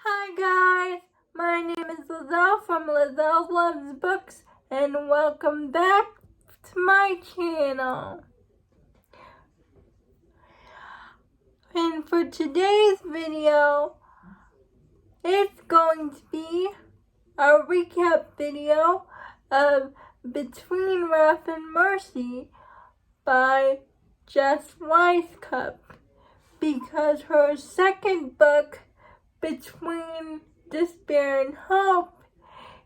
Hi guys, my name is Lizelle from Lizelle Loves Books and welcome back to my channel. And for today's video, it's going to be a recap video of Between Wrath and Mercy by Jess Wisecup, because her second book, Between Despair and Hope,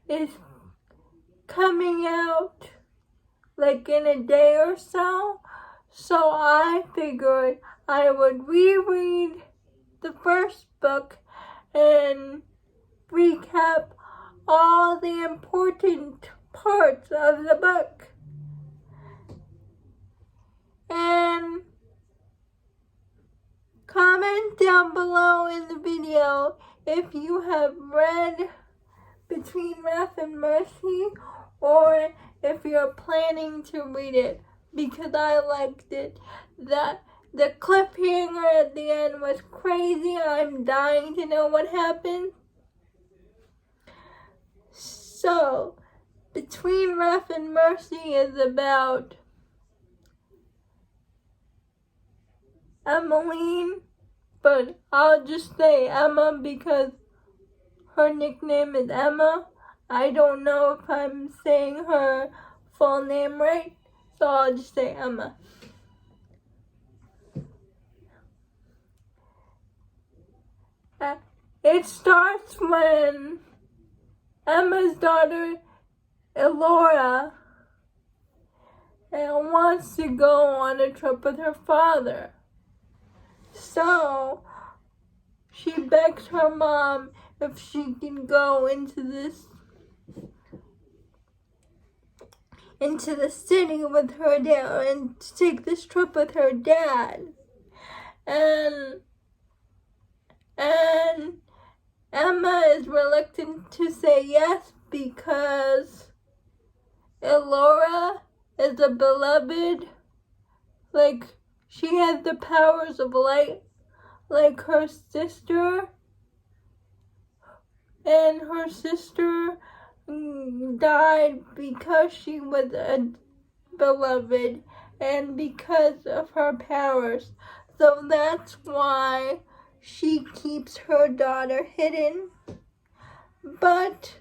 is coming out like in a day or so. So I figured I would reread the first book and recap all the important parts of the book. And comment down below in the video if you have read Between Wrath and Mercy or if you're planning to read it, because I liked it. The cliffhanger at the end was crazy. I'm dying to know what happened. So, Between Wrath and Mercy is about Emmeline, but I'll just say Emma because her nickname is Emma. I don't know if I'm saying her full name right, so I'll just say Emma. It starts when Emma's daughter, Elora, wants to go on a trip with her father. So, she begs her mom if she can go into the city with her dad and take this trip with her dad. And Emma is reluctant to say yes because Elora is a beloved, like she has the powers of light like her sister, and her sister died because she was a beloved and because of her powers. So that's why she keeps her daughter hidden. But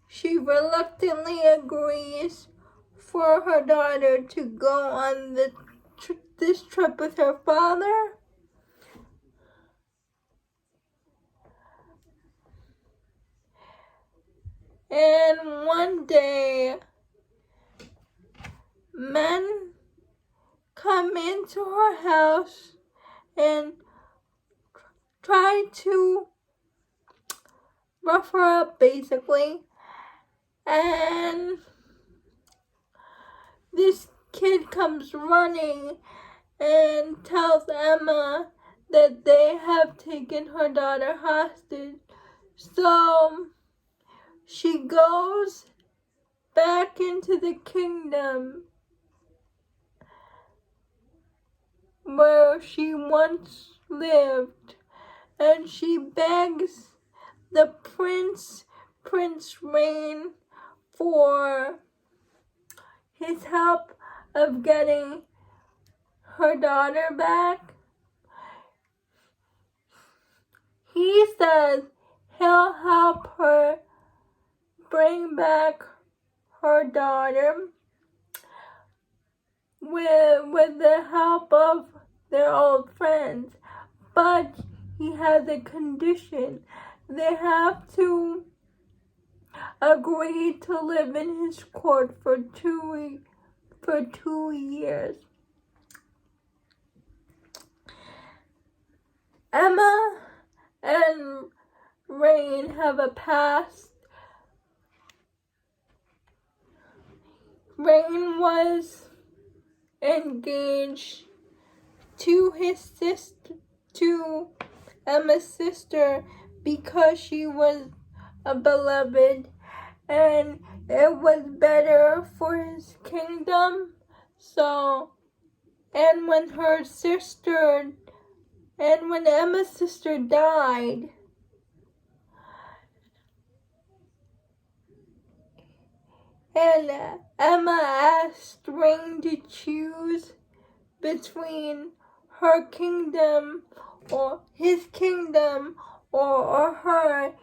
she reluctantly agrees for her daughter to go on this trip with her father. And one day, men come into her house and try to rough her up, basically. And this kid comes running and tells Emma that they have taken her daughter hostage. So she goes back into the kingdom where she once lived, and she begs the Prince Rain, for his help of getting her daughter back. He says he'll help her bring back her daughter with the help of their old friends. But he has a condition. They have to agree to live in his court for 2 years. Emma and Rain have a past. Rain was engaged to Emma's sister because she was a beloved and it was better for his kingdom. So, and when Emma's sister died, And Emma asked Rain to choose between her kingdom or his kingdom or her.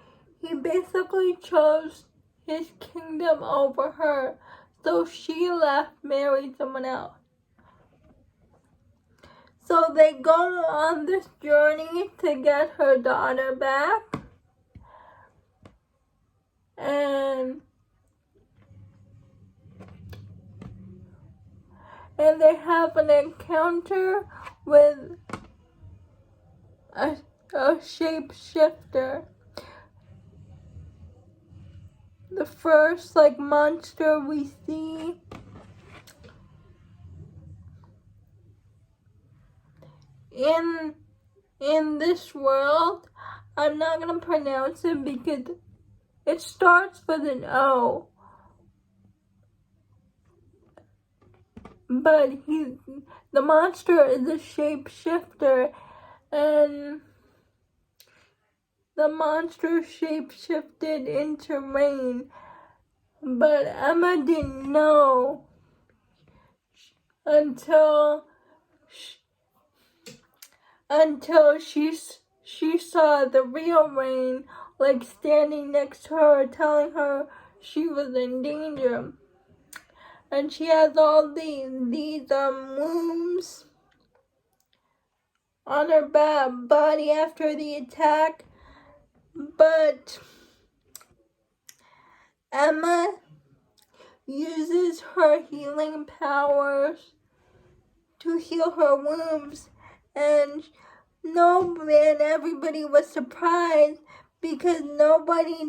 He basically chose his kingdom over her, so she left, married someone else. So they go on this journey to get her daughter back, and they have an encounter with a shapeshifter. The first monster we see in this world. I'm not gonna pronounce it because it starts with an O. But the monster is a shapeshifter, and the monster shapeshifted into Rain. But Emma didn't know until she saw the real Rain standing next to her, telling her she was in danger. And she has all these wounds on her body after the attack. But Emma uses her healing powers to heal her wounds, and everybody was surprised because nobody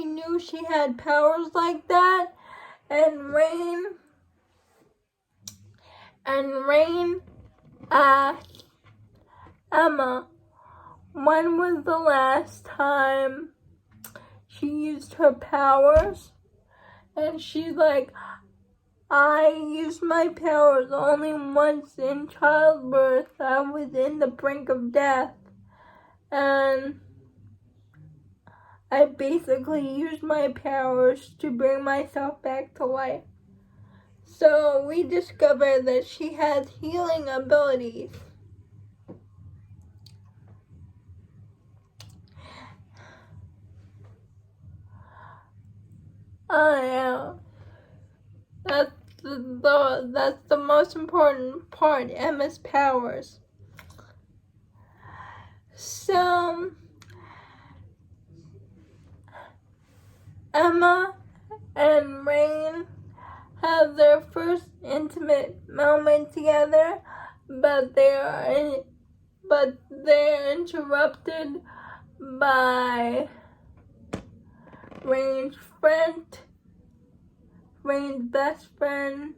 knew she had powers like that. And Rain asked Emma when was the last time she used her powers, and she's like, I used my powers only once in childbirth. I was in the brink of death, and I basically used my powers to bring myself back to life. So we discovered that she has healing abilities. That's the most important part, Emma's powers. So Emma and Rain have their first intimate moment together, but they're interrupted by Rain's best friend.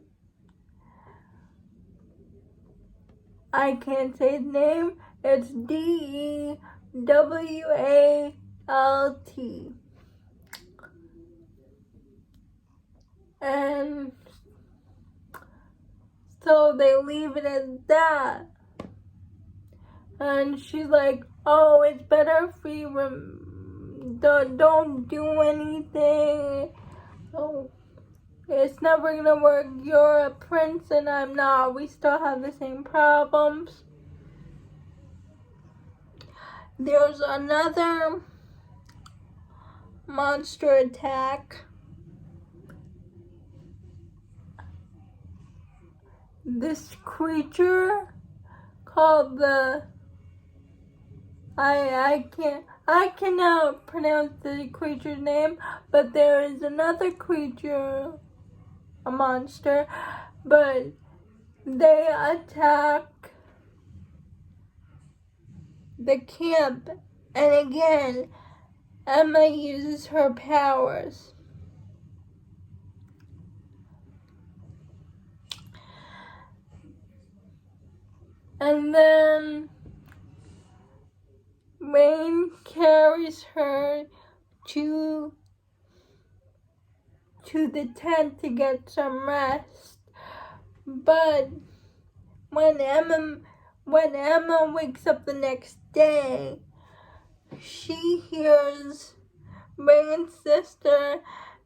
I can't say his name. It's DEWALT. And so they leave it at that. And she's like, oh, it's better if we don't do anything. Oh, it's never gonna work. You're a prince and I'm not. We still have the same problems. There's another monster attack. This creature called I cannot pronounce the creature's name, but there is another creature, a monster, but they attack the camp, and again, Emma uses her powers. And then Rain carries her to the tent to get some rest. But when Emma wakes up the next day, she hears Rain's sister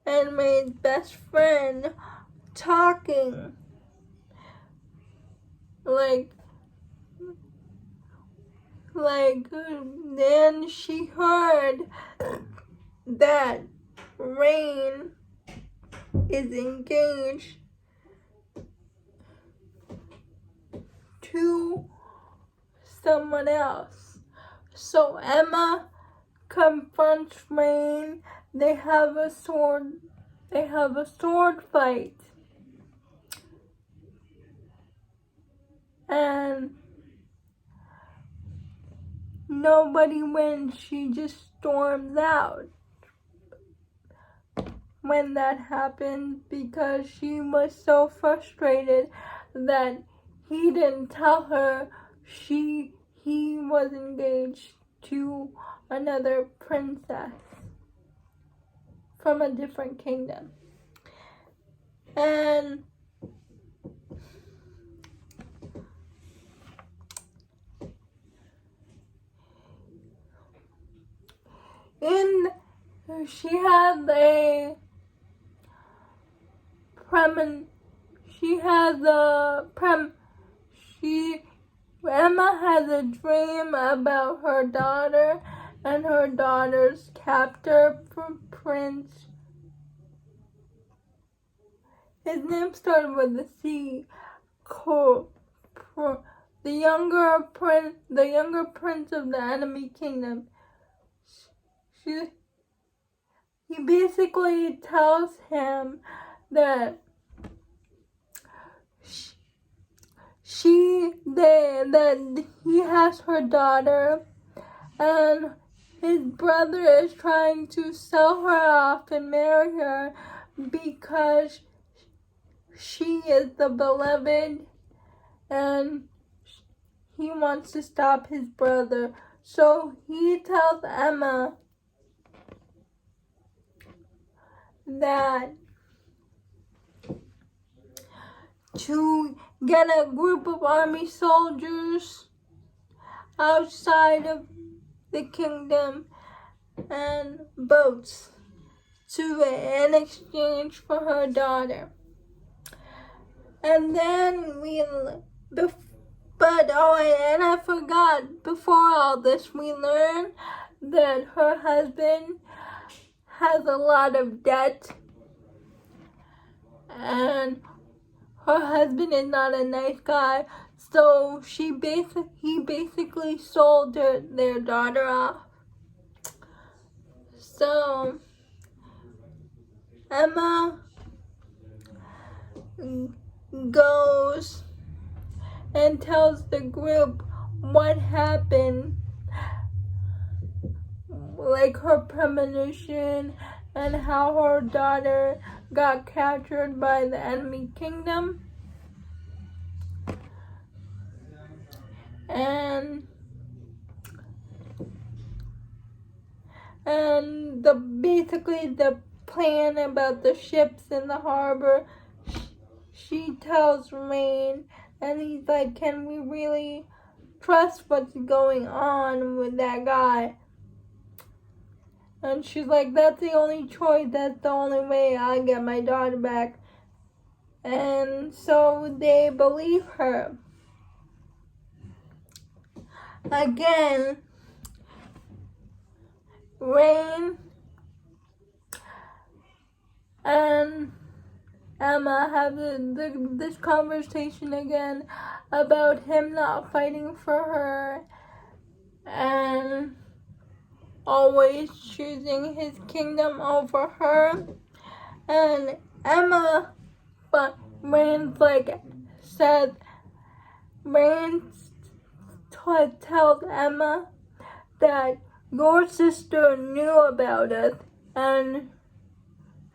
and Rain's best friend talking. Then she heard that Rain is engaged to someone else. So Emma confronts Rain. They have a sword fight. And nobody wins. She just storms out when that happened because she was so frustrated that he didn't tell her he was engaged to another princess from a different kingdom. And Emma has a dream about her daughter and her daughter's captor from Prince. His name started with a C. The younger prince of the enemy kingdom. He basically tells him that that he has her daughter, and his brother is trying to sell her off and marry her because she is the beloved, and he wants to stop his brother. So he tells Emma that to get a group of army soldiers outside of the kingdom and boats in exchange for her daughter. And then and I forgot, before all this, we learned that her husband has a lot of debt, and her husband is not a nice guy, so he basically sold their daughter off. So Emma goes and tells the group what happened, like her premonition and how her daughter got captured by the enemy kingdom. And basically the plan about the ships in the harbor. She tells Rain, and he's like, can we really trust what's going on with that guy? And she's like, that's the only choice, that's the only way I'll get my daughter back. And so they believe her. Again, Rain and Emma have this conversation again about him not fighting for her and always choosing his kingdom over her. And Emma, but Rain tells Emma that your sister knew about it, and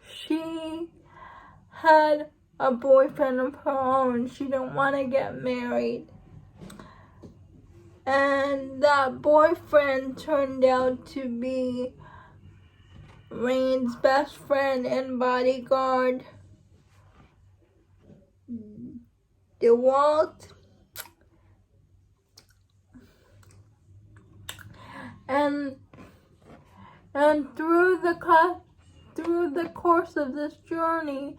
she had a boyfriend of her own. She didn't want to get married. And that boyfriend turned out to be Rain's best friend and bodyguard, DeWalt. And through the course of this journey,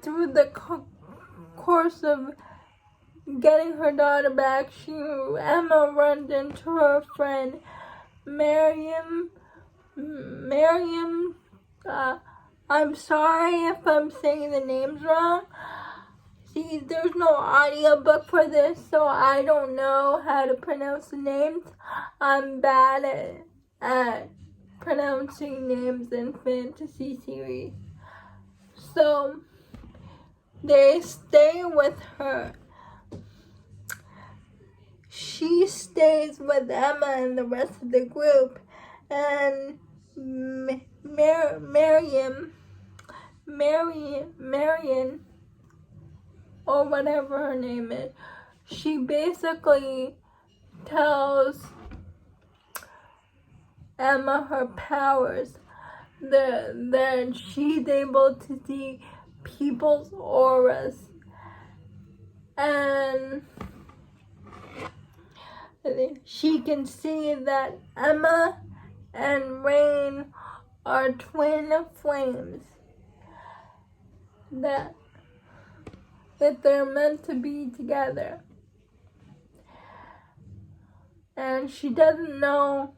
through the course of getting her daughter back, Emma runs into her friend Miriam. I'm sorry if I'm saying the names wrong. See, there's no audiobook for this, so I don't know how to pronounce the names. I'm bad at pronouncing names in fantasy series. So they stay with her. She stays with Emma and the rest of the group, and Marion, or whatever her name is, she basically tells Emma her powers, that she's able to see people's auras, and she can see that Emma and Rain are twin flames, that they're meant to be together. And she doesn't know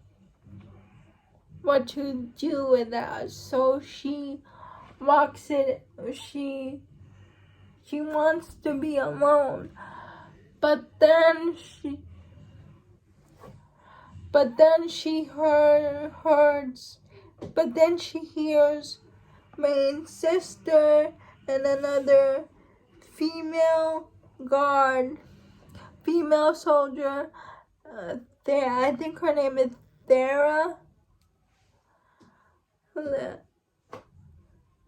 what to do with that, so she walks it. She wants to be alone, but then she hears Rain's sister and another female soldier. I think her name is Sarah,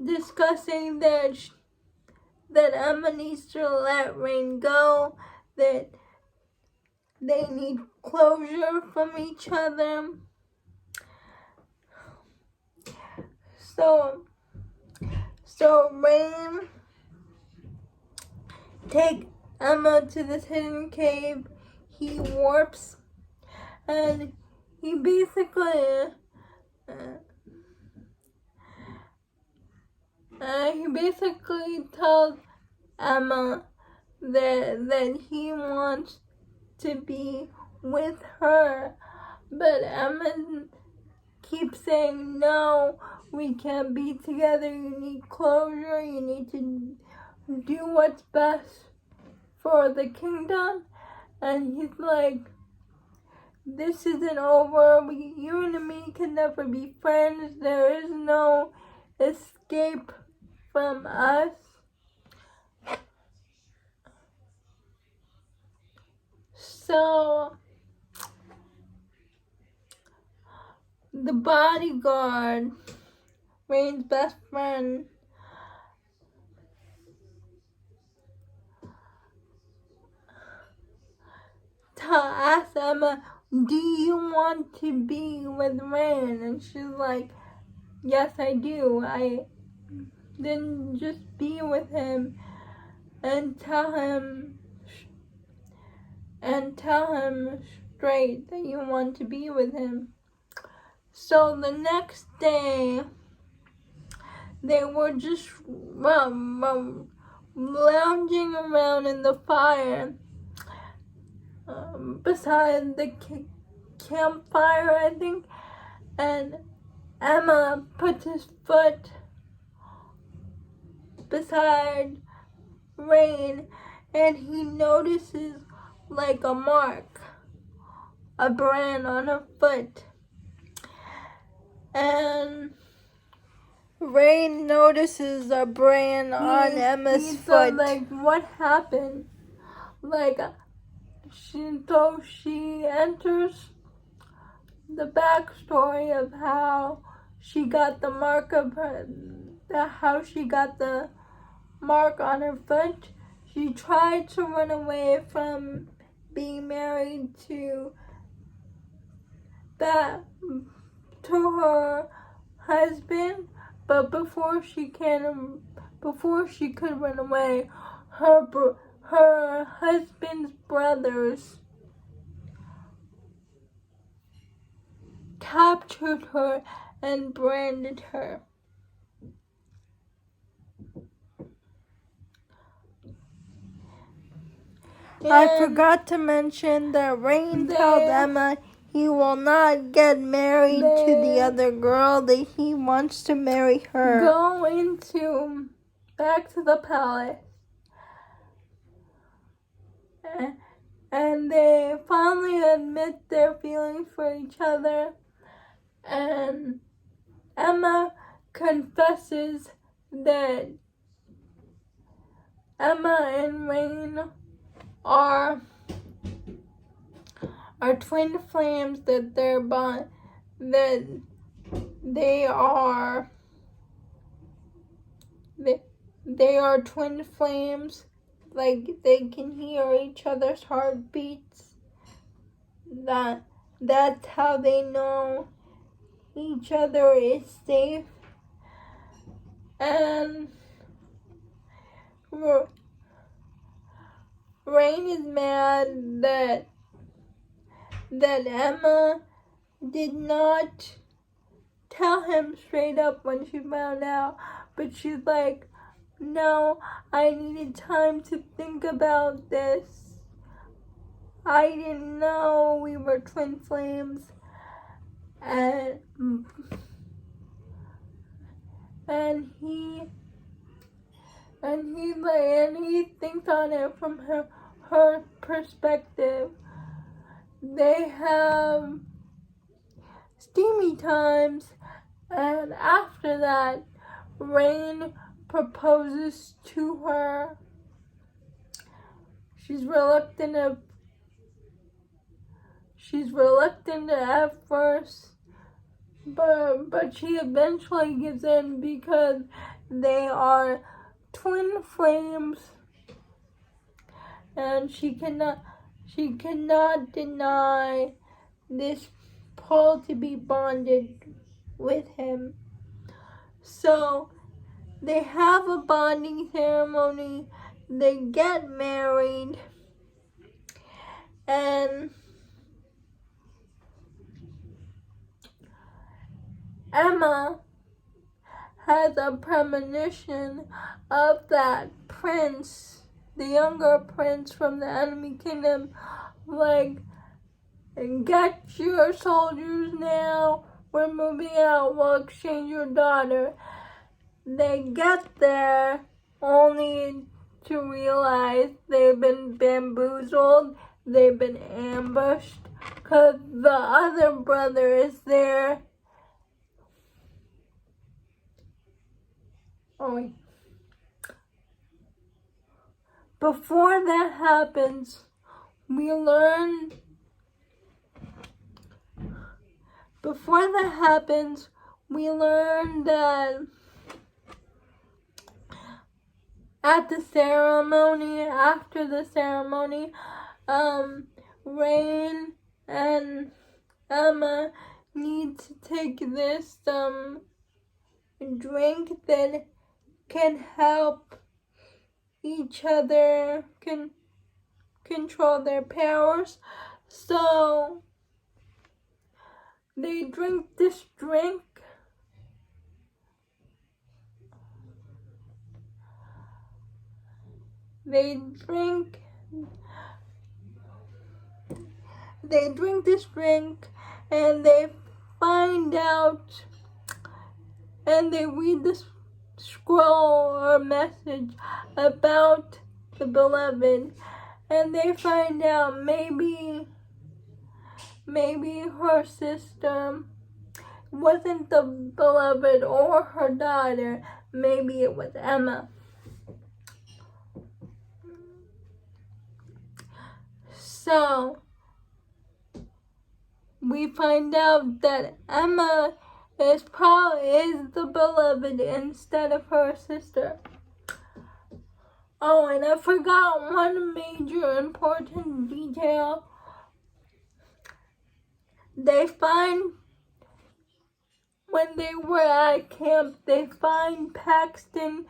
discussing that Emma needs to let Rain go, that they need closure from each other. So Rain takes Emma to this hidden cave. He warps, and he basically tells Emma that he wants to be with her, but Emma keeps saying, no, we can't be together, you need closure, you need to do what's best for the kingdom. And he's like, this isn't over, you and me can never be friends, there is no escape from us. So the bodyguard, Rain's best friend, asks Emma, do you want to be with Rain? And she's like, yes, I do. Then just be with him and tell him straight that you want to be with him. So the next day, they were just lounging around in the fire beside the campfire, I think, and Emma puts his foot beside Rain, and he notices like a mark, a brand on her foot. And Rain notices a brand on Emma's foot. Like, what happened? She enters the backstory of how she got the mark on her foot. She tried to run away from being married to her husband, but before she could run away, her husband's brothers captured her and branded her. I forgot to mention that Rain told Emma he will not get married to the other girl, that he wants to marry her. Go back to the palace. And they finally admit their feelings for each other. And Emma confesses that Emma and Rain are twin flames, that they are twin flames, like they can hear each other's heartbeats. That's how they know each other is safe. And Rain is mad that Emma did not tell him straight up when she found out, but she's like, no, I needed time to think about this. I didn't know we were twin flames. And he thinks on it from her perspective. They have steamy times, and after that, Rain proposes to her. She's reluctant at first, but she eventually gives in because they are twin flames, and she cannot deny this Paul to be bonded with him. So they have a bonding ceremony, they get married, and Emma has a premonition of that prince, the younger prince from the enemy kingdom, like, get your soldiers now, we're moving out, we'll exchange your daughter. They get there only to realize they've been bamboozled, they've been ambushed, because the other brother is there. Before that happens, we learn that at the ceremony, after the ceremony, Rain and Emma need to take this drink that can help each other control their powers. So they drink this drink. They drink this drink, and they find out, and they read this scroll or message about the beloved, and they find out maybe her sister wasn't the beloved or her daughter, maybe it was Emma. So we find out that Emma is the beloved instead of her sister. Oh, and I forgot one major important detail. They find, when they were at camp, they find Paxton,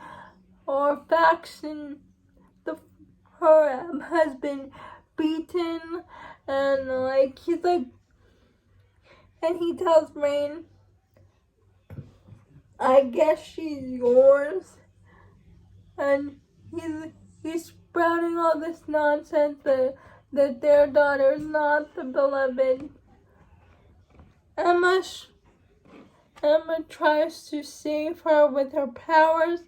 her husband, beaten, and And he tells Rain, I guess she's yours. And he's sprouting all this nonsense that their daughter is not the beloved. Emma tries to save her with her powers,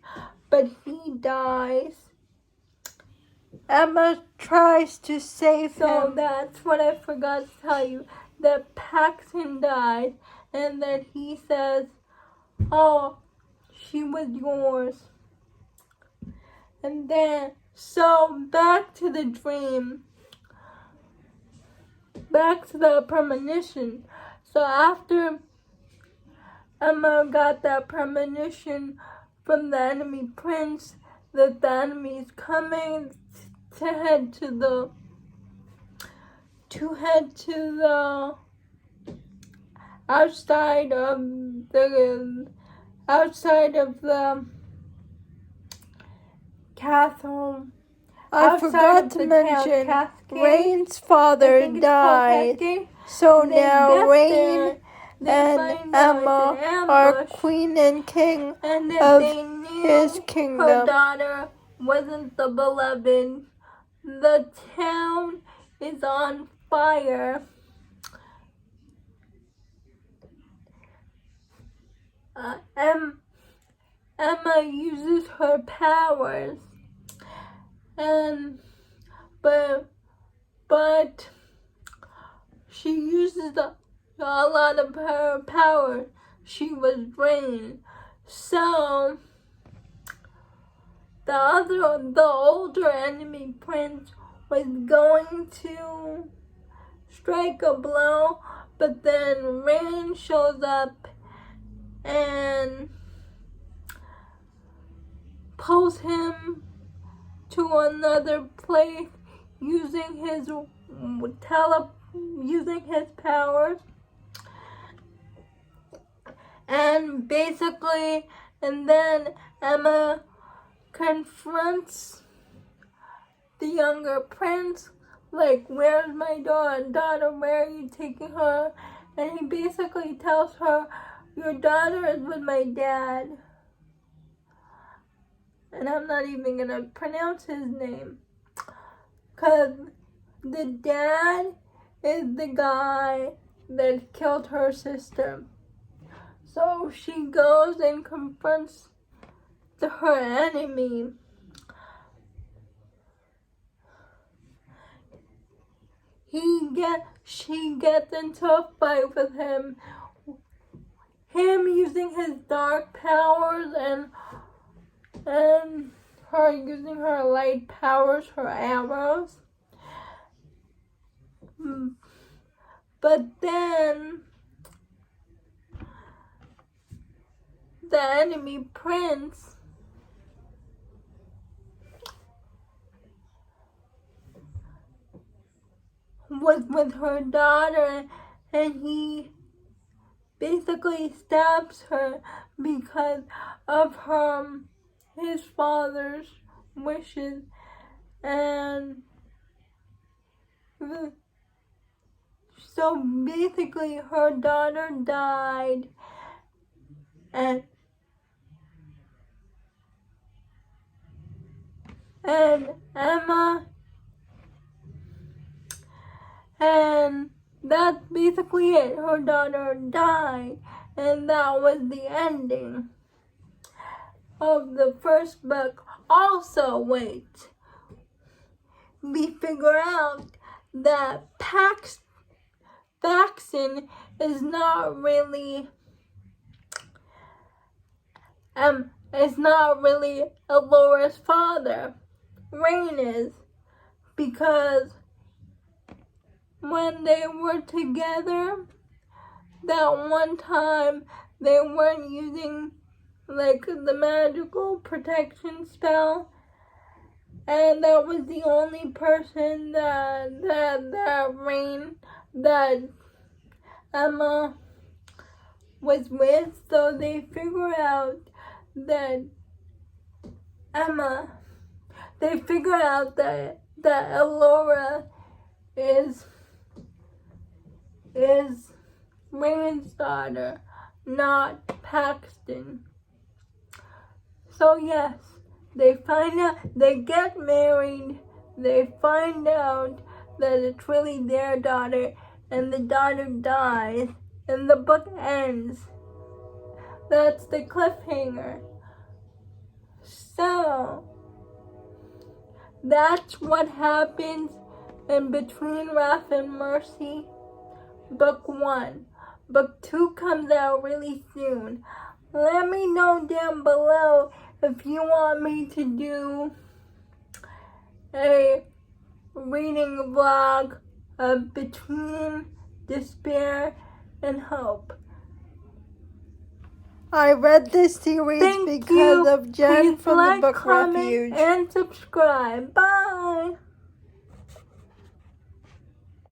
but he dies. Emma tries to save him. So that's what I forgot to tell you. That Paxton died, and that he says, oh, she was yours. And then, so back to the dream. Back to the premonition. So after Emma got that premonition from the enemy prince that the enemy is coming to head to the outside of the castle. I forgot to mention Rain's father died. So now Rain and Emma are queen and king of his kingdom. Her daughter wasn't the beloved. The town is on fire. Emma uses her powers, but she uses a lot of her power. She was drained. So the older enemy prince was going to strike a blow, but then Rain shows up and pulls him to another place using his powers. And basically, and then Emma confronts the younger prince, like, where's my daughter, where are you taking her? And he basically tells her, your daughter is with my dad. And I'm not even gonna pronounce his name, because the dad is the guy that killed her sister. So she goes and confronts her enemy. She gets into a fight with him. Him using his dark powers and her using her light powers, her arrows. But then the enemy prince was with her daughter, and he basically stabs her because of his father's wishes. And so basically her daughter died, and Emma, and that's basically it. Her daughter died, and that was the ending of the first book. Also, wait, we figure out that Paxton is not really Alora's father. Rain is, because when they were together, that one time they weren't using like the magical protection spell, and that was the only person that Emma was with. So they figure out that Alora is Rain's daughter, not Paxton. So yes, they find out, they get married, they find out that it's really their daughter, and the daughter dies, and the book ends. That's the cliffhanger. So, that's what happens in Between Wrath and Mercy, Book 1. Book 2 comes out really soon. Let me know down below if you want me to do a reading vlog of Between Despair and Hope. I read this series because of Jen from the Book comment, Refuge. And subscribe. Bye.